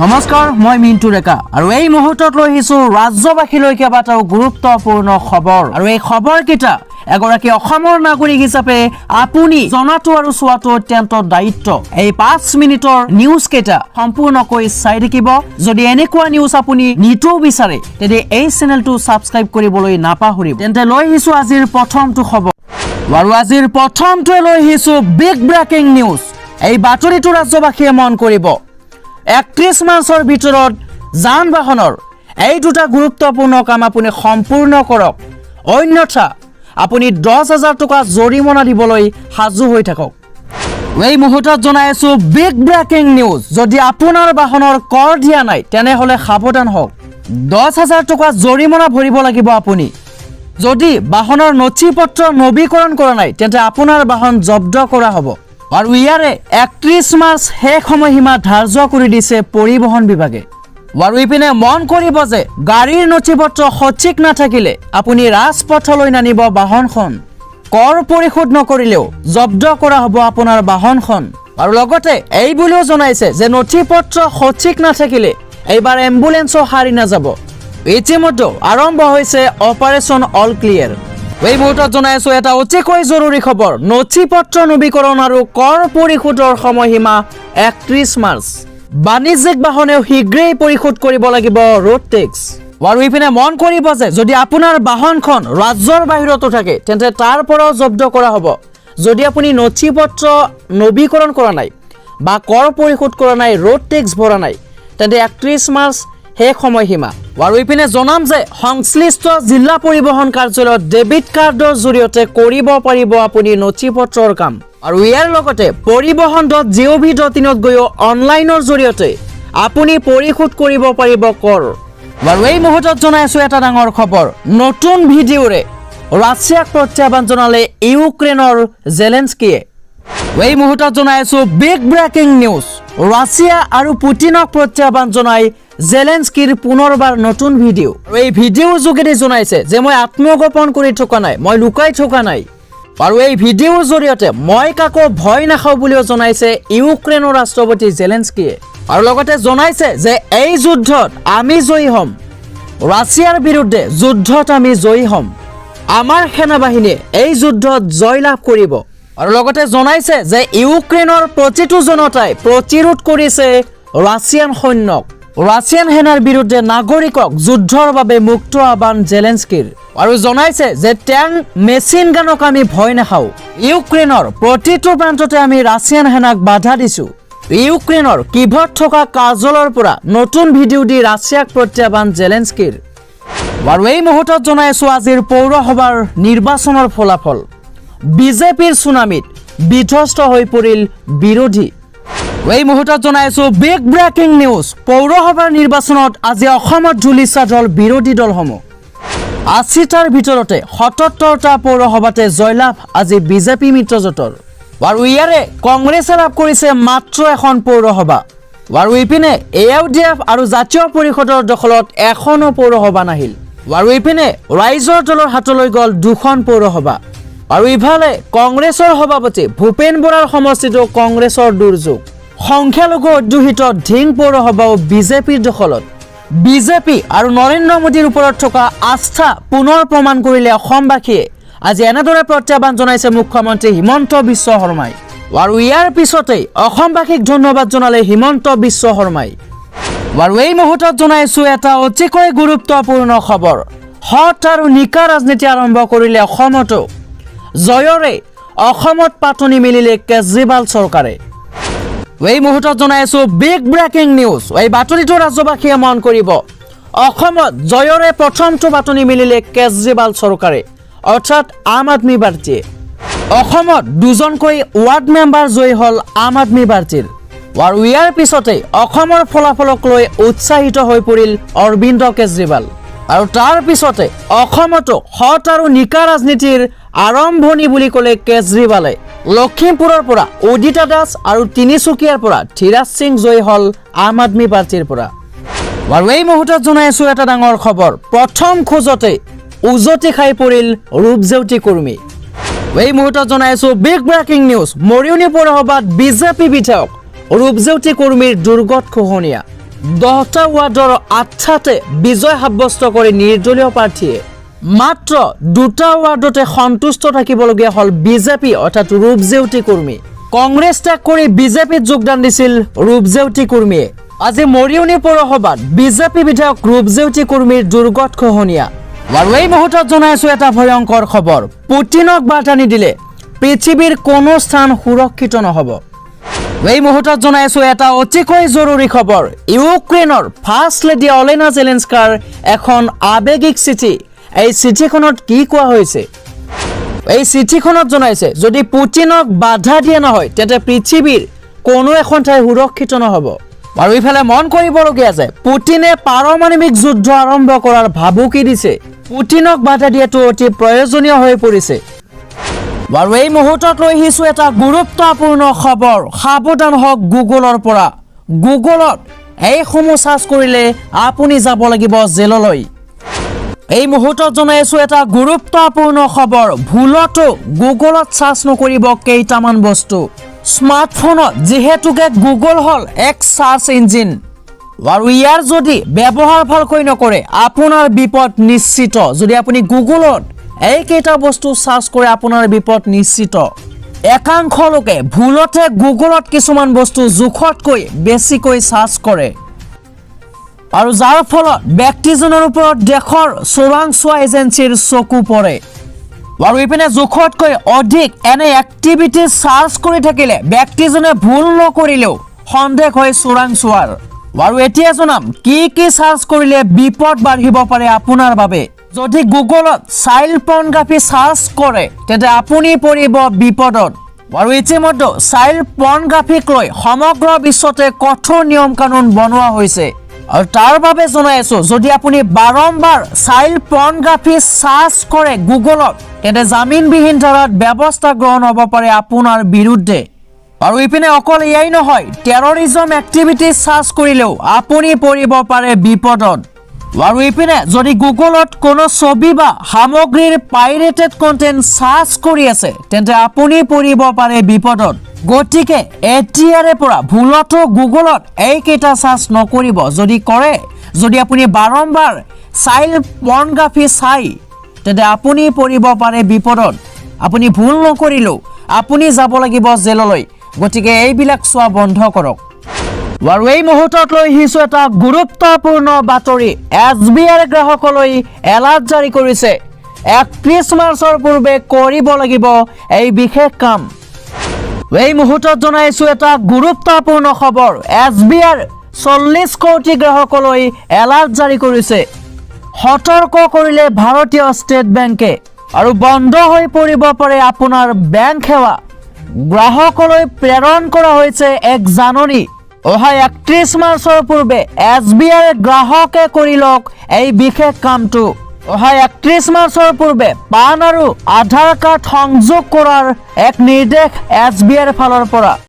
নমস্কাৰ মই মিন্টু ৰেকা আৰু এই মুহূৰ্তত লৈ আহিছো ৰাজ্যবাসীলৈ কেইবাটাও গুৰুত্বপূৰ্ণ খবৰ আৰু এই খবৰকেইটা এগৰাকী অসমৰ নাগৰিক হিচাপে আপুনি জনাটো আৰু চোৱাটো অত্যন্ত দায়িত্ব। এই 5 মিনিটৰ নিউজ কেইটা সম্পূৰ্ণকৈ চাই থাকিব। যদি এনেকুৱা নিউজ আপুনি নিতৌ বিচাৰে তেন্তে এই চেনেলটো সাবস্ক্ৰাইব কৰিবলৈ নাপাহৰিব। তেন্তে লৈ আহিছো আজিৰ প্ৰথমটো খবৰ আৰু আজিৰ প্ৰথমটোৱে লৈ আহিছো বিগ ব্ৰেকিং নিউজ। এই বাতৰিটো ৰাজ্যবাসীয়ে মন কৰিব। 31 মাৰ্চৰ ভিতৰত যান বাহনৰ এই দুটা গুৰুত্বপূৰ্ণ কাম আপুনি সম্পূৰ্ণ কৰক, অন্যথা আপুনি 10,000 টকা জৰিমনা দিবলৈ সাজু হৈ থাকক। এই মুহূৰ্তত জনাই আছো বিগ ব্ৰেকিং নিউজ। যদি আপোনাৰ বাহনৰ কৰ দিয়া নাই তেনেহলে সাৱধান হওক, 10,000 টকা জৰিমনা ভৰিব লাগিব আপুনি। যদি বাহনৰ নথি পত্ৰ নৱীকৰণ কৰা নাই তেন্তে আপোনাৰ বাহন জব্দ কৰা হ'ব। আৰু ইয়াৰে 31 মাৰ্চ শেষ সময়সীমা ধাৰ্য কৰি দিছে পৰিবহণ বিভাগে। আৰু ইপিনে মন কৰিব যে গাড়ীৰ নথি পত্ৰ সঠিক নাথাকিলে আপুনি ৰাজপথলৈ নানিব বাহনখন, কৰ পৰিশোধ নকৰিলেও জব্দ কৰা হ'ব আপোনাৰ বাহনখন। আৰু লগতে এই বুলিও জনাইছে যে নথি পত্ৰ সঠিক নাথাকিলে এইবাৰ এম্বুলেন্সো হাৰি নাযাব। ইতিমধ্যে আৰম্ভ হৈছে অপাৰেশ্যন অল ক্লিয়াৰ। এই মুহূৰ্তত জনাই আছো এটা অতিকৈ জৰুৰী খবৰ। নথি পত্ৰ নৱীকৰণ আৰু কৰ পৰিশোধৰ সময়সীমা 31 মাৰ্চ। বাণিজ্যিক বাহনেও শীঘ্ৰেই পৰিশোধ কৰিব লাগিব ৰোড টেক্স। আৰু ইপিনে মন কৰিব যে যদি আপোনাৰ বাহনখন ৰাজ্যৰ বাহিৰতো থাকে তেন্তে তাৰ পৰাও জব্দ কৰা হ'ব। যদি আপুনি নথি পত্ৰ নৱীকৰণ কৰা নাই বা কৰ পৰিশোধ কৰা নাই, ৰোড টেক্স ভৰা নাই তেন্তে 31 মাৰ্চ শেষ সময়সীমা। আৰু ইপিনে জনাম যে সংশ্লিষ্ট জিলা পৰিবহণ কাৰ্যালয়ত ডেবিট কাৰ্ডৰ জৰিয়তে কৰিব পাৰিব আপুনি নথি পত্ৰৰ কাম। আৰু ইয়াৰ লগতে পৰিবহণ.gov.in গৈও অনলাইনৰ জৰিয়তে আপুনি পৰিশোধ কৰিব পাৰিব কৰ। আৰু এই মুহূৰ্তত জনাই আছো এটা ডাঙৰ খবৰ। নতুন ভিডিঅ'ৰে ৰাছিয়াক প্ৰত্যাহ্বান জনালে ইউক্ৰেইনৰ জেলেনস্কিয়ে। এই মুহূৰ্তত জনাই আছো বিগ ব্ৰেকিং নিউজ। ৰাছিয়া আৰু পুটিনক প্ৰত্যাহ্বান জনাই জেলেনস্কিৰ পুনৰবাৰ নতুন ভিডিঅ'। এই ভিডিঅ'ৰ যোগেদি জনাইছে যে মই আত্মগোপন কৰি থকা নাই, মই লুকাই থকা নাই। আৰু এই ভিডিঅ'ৰ জৰিয়তে মই কাকো ভয় নাখাওঁ বুলিও জনাইছে ইউক্ৰেইনৰ ৰাষ্ট্ৰপতি জেলেনস্কিয়ে। আৰু লগতে জনাইছে যে এই যুদ্ধত আমি জয়ী হ'ম, ৰাছিয়াৰ বিৰুদ্ধে যুদ্ধত আমি জয়ী হ'ম, আমাৰ সেনাবাহিনীয়ে এই যুদ্ধত জয়লাভ কৰিব। আৰু লগতে জনাইছে যে ইউক্ৰেইনৰ প্ৰতিটো জনতাই প্ৰতিৰোধ কৰিছে ৰাছিয়ান সৈন্যক, ৰাছিয়ান সেনাৰ বিৰুদ্ধে নাগৰিকক যুদ্ধৰ বাবে মুক্ত আহ্বান জেলেনস্কিৰ। আৰু জনাইছে যে টেংক মেচিন গানক আমি ভয় নাখাওঁ, ইউক্ৰেইনৰ প্ৰতিটো প্ৰান্ততে আমি ৰাছিয়ান সেনাক বাধা দিছো। ইউক্ৰেইনৰ কিভত থকা কাৰ্যালয়ৰ পৰা নতুন ভিডিঅ' দি ৰাছিয়াক প্ৰত্যাহ্বান জেলেনস্কিৰ। আৰু এই মুহূৰ্তত জনাই আছো আজিৰ পৌৰসভাৰ নিৰ্বাচনৰ ফলাফল। বিজেপিৰ চুনামিত বিধ্বস্ত হৈ পৰিল বিৰোধী। এই মুহূৰ্তত জনাই আছো বিগ ব্ৰেকিং নিউজ। পৌৰসভাৰ নিৰ্বাচনত আজি অসমত ঝুলিছা দল বিৰোধী দলসমূহ। 80টাৰ ভিতৰতে 77টা পৌৰসভাতে জয়লাভ আজি বিজেপি মিত্ৰজোঁটৰ। আৰু ইয়াৰে কংগ্ৰেছে লাভ কৰিছে মাত্ৰ এখন পৌৰসভা। আৰু ইপিনে AUDF আৰু জাতীয় পৰিষদৰ দখলত এখনো পৌৰসভা নাহিল। আৰু ইপিনে ৰাইজৰ দলৰ হাতলৈ গ'ল 2খন পৌৰসভা। আৰু ইফালে কংগ্ৰেছৰ সভাপতি ভূপেন বৰাৰ সমষ্টিটো কংগ্ৰেছৰ দুৰ্যোগ। সংখ্যালঘু অধ্যুষিত ধিং পৌৰসভাও বিজেপিৰ দখলত। বিজেপি আৰু নৰেন্দ্ৰ মোদীৰ ওপৰত থকা আস্থা পুনৰ প্ৰমাণ কৰিলে অসমবাসীয়ে। আজি এনেদৰে প্ৰত্যাহ্বান জনাইছে মুখ্যমন্ত্ৰী হিমন্ত বিশ্ব শৰ্মাই। আৰু ইয়াৰ পিছতেই অসমবাসীক ধন্যবাদ জনালে হিমন্ত বিশ্ব শৰ্মাই। আৰু এই মুহূৰ্তত জনাইছো এটা অতিকৈ গুৰুত্বপূৰ্ণ খবৰ। হট আৰু নিকা ৰাজনীতি আৰম্ভ কৰিলে অসমতো। জয়ৰে অসমত পাতনি মেলিলে কেজৰিৱাল চৰকাৰে। এই মুহূৰ্তত জনাই আছো বিগ ব্ৰেকিং নিউজ। এই বাতৰিটো ৰাজ্যবাসীয়ে মন কৰিব। অসমত জয়ৰে প্ৰথমটো পাতনি মেলিলে কেজৰিৱাল চৰকাৰে, অৰ্থাৎ আম আদমি পাৰ্টীয়ে। অসমত 2জনকৈ ৱাৰ্ড মেম্বাৰ জয়ী হ'ল আম আদমি পাৰ্টীৰ। আৰু ইয়াৰ পিছতে অসমৰ ফলাফলক লৈ উৎসাহিত হৈ পৰিল অৰবিন্দ কেজৰিৱাল। আৰু তাৰ পিছতে অসমতো হট আৰু নিকা ৰাজনীতিৰ আৰম্ভণি বুলি ক'লে কেজৰিৱালে। লখিমপুৰৰ পৰা উদিতা দাস আৰু তিনিচুকীয়াৰ পৰা ধীৰাজ সিং জয়ী হ'ল আম আদমি পাৰ্টীৰ পৰা। আৰু এই মুহূৰ্তত জনাই আছো এটা ডাঙৰ খবৰ। প্ৰথম খোজতে উজতি খাই পৰিল ৰূপজেউতি কৰ্মী। এই মুহূৰ্তত জনাই আছো বিগ ব্ৰেকিং নিউজ। মৰিয়নি পৌৰসভাত বিজেপি বিধায়ক ৰূপজেউতি কৰ্মীৰ দুৰ্গত খোহনীয়া। 10টা ৱাৰ্ডৰ 8টাতে বিজয় সাব্যস্ত কৰি নিৰ্দলীয় প্ৰাৰ্থীয়ে মাত্ৰ 2টা ৱাৰ্ডতে সন্তুষ্ট থাকিবলগীয়া হ'ল বিজেপি অৰ্থাৎ ৰূপজেউতি কৰ্মী। কংগ্ৰেছ ত্যাগ কৰি বিজেপিত যোগদান দিছিল ৰূপজেউতি কৰ্মীয়ে। আজি মৰিয়নি পৌৰসভাত বিজেপি বিধায়ক ৰূপজেউতি কৰ্মীৰ দুৰ্গত খহনীয়া। আৰু এই মুহূৰ্তত জনাইছো এটা ভয়ংকৰ খবৰ। পুটিনক বাৰ্তা নিদিলে পৃথিৱীৰ কোনো স্থান সুৰক্ষিত নহ'ব। এই মুহূৰ্তত জনাইছো এটা অতিকৈ জৰুৰী খবৰ। ইউক্ৰেইনৰ ফাৰ্ষ্ট লেডি অলেনা জেলেনস্কাৰ এখন আৱেগিক চিঠি। এই চিঠিখনত কি কোৱা হৈছে? এই চিঠিখনত জনাইছে যদি পুটিনক বাধা দিয়া নহয় তেন্তে পৃথিৱীৰ কোনো এখন ঠাই সুৰক্ষিত নহ'ব। আৰু ইফালে মন কৰিবলগীয়া যে পুটিনে পাৰমাণৱিক যুদ্ধ আৰম্ভ কৰাৰ ভাবুকি দিছে। পুটিনক বাধা দিয়াটো অতি প্ৰয়োজনীয় হৈ পৰিছে। আৰু এই মুহূৰ্তত লৈ আহিছো এটা গুৰুত্বপূৰ্ণ খবৰ। সাৱধান হওক গুগলৰ পৰা। গুগলত এইসমূহ চাৰ্চ কৰিলে আপুনি যাব লাগিব জেললৈ। এই মুহূৰ্তত জনাইছো এটা গুৰুত্বপূৰ্ণ খবৰ। ভুলতো গুগলত চাৰ্চ নকৰিব কেইটামান বস্তু। স্মাৰ্টফোনত যিহেতুকে গুগল হ'ল এক চাৰ্চ ইঞ্জিন আৰু ইয়াৰ যদি ব্যৱহাৰ ভালকৈ নকৰে আপোনাৰ বিপদ নিশ্চিত। যদি আপুনি গুগলত এইকেইটা বস্তু চাৰ্চ কৰে আপোনাৰ বিপদ নিশ্চিত। একাংশ লোকে ভুলতে গুগলত কিছুমান বস্তু জোখতকৈ বেছিকৈ চাৰ্চ কৰে আৰু যাৰ ফলত ব্যক্তিজনৰ ওপৰত দেশৰ চোৰাংচোৱা এজেঞ্চিৰ চকু পৰে। আৰু ইপিনে জোখতকৈ অধিক এনে এক্টিভিটি চাৰ্চ কৰি থাকিলে ব্যক্তিজনে ভুল নকৰিলেও সন্দেহ হয় চোৰাংচোৱাৰ। আৰু এতিয়া জনাম কি কি চাৰ্চ কৰিলে বিপদ বাঢ়িব পাৰে আপোনাৰ বাবে। যদি গুগলত চাইল্ড পৰ্ণগ্ৰাফি চাৰ্চ কৰে তেন্তে আপুনি পৰিব বিপদত। আৰু ইতিমধ্যে চাইল্ড পৰ্ণগ্ৰাফিক লৈ সমগ্ৰ বিশ্বতে কঠোৰ নিয়ম কানুন বনোৱা হৈছে। আৰু তাৰ বাবে জনাই আছো যদি আপুনি বাৰম্বাৰ চাইল্ড পৰ্ণগ্ৰাফি চাৰ্চ কৰে গুগলত তেন্তে জামিনবিহীন ধাৰাত ব্যৱস্থা গ্ৰহণ হ'ব পাৰে আপোনাৰ বিৰুদ্ধে। আৰু ইপিনে অকল এয়াই নহয়, টেৰৰিজম এক্টিভিটি চাৰ্চ কৰিলেও আপুনি পৰিব পাৰে বিপদত। আৰু ইপিনে যদি গুগলত কোনো ছবি বা সামগ্ৰীৰ পাইৰেটেড কণ্টেণ্ট চাৰ্চ কৰি আছে তেন্তে আপুনি পৰিব পাৰে বিপদত। গতিকে এতিয়াৰে পৰা ভুলতো গুগলত এইকেইটা চাৰ্চ নকৰিব। যদি কৰে, যদি আপুনি বাৰম্বাৰ চাইল্ড পৰ্ণগ্ৰাফি চাই তেন্তে আপুনি পৰিব পাৰে বিপদত। আপুনি ভুল নকৰিলেও আপুনি যাব লাগিব জেললৈ। গতিকে এইবিলাক চোৱা বন্ধ কৰক। আৰু এই মুহূৰ্তত লৈ আহিছো এটা গুৰুত্বপূৰ্ণ বাতৰি। SBIৰ গ্ৰাহকলৈ এলাৰ্ট জাৰি কৰিছে। 31 মাৰ্চৰ পূৰ্বে কৰিব লাগিব এই বিশেষ কাম। এই মুহূৰ্তত জনাইছো এটা গুৰুত্বপূৰ্ণ খবৰ। SBIৰ 40 কোটি গ্ৰাহকলৈ এলাৰ্ট জাৰি কৰিছে। সতৰ্ক কৰিলে ভাৰতীয় ষ্টেট বেংকে। আৰু বন্ধ হৈ পৰিব পাৰে আপোনাৰ বেংক সেৱা। গ্ৰাহকলৈ প্ৰেৰণ কৰা হৈছে এক জাননী। অহা 31 মাৰ্চৰ পূৰ্বে SBIৰ গ্ৰাহকে কৰি লওক এই বিশেষ কামটো। অহা 31 মাৰ্চৰ পূৰ্বে পান আৰু আধাৰ কাৰ্ড সংযোগ কৰাৰ এক নিৰ্দেশ SBIৰ ফালৰ পৰা।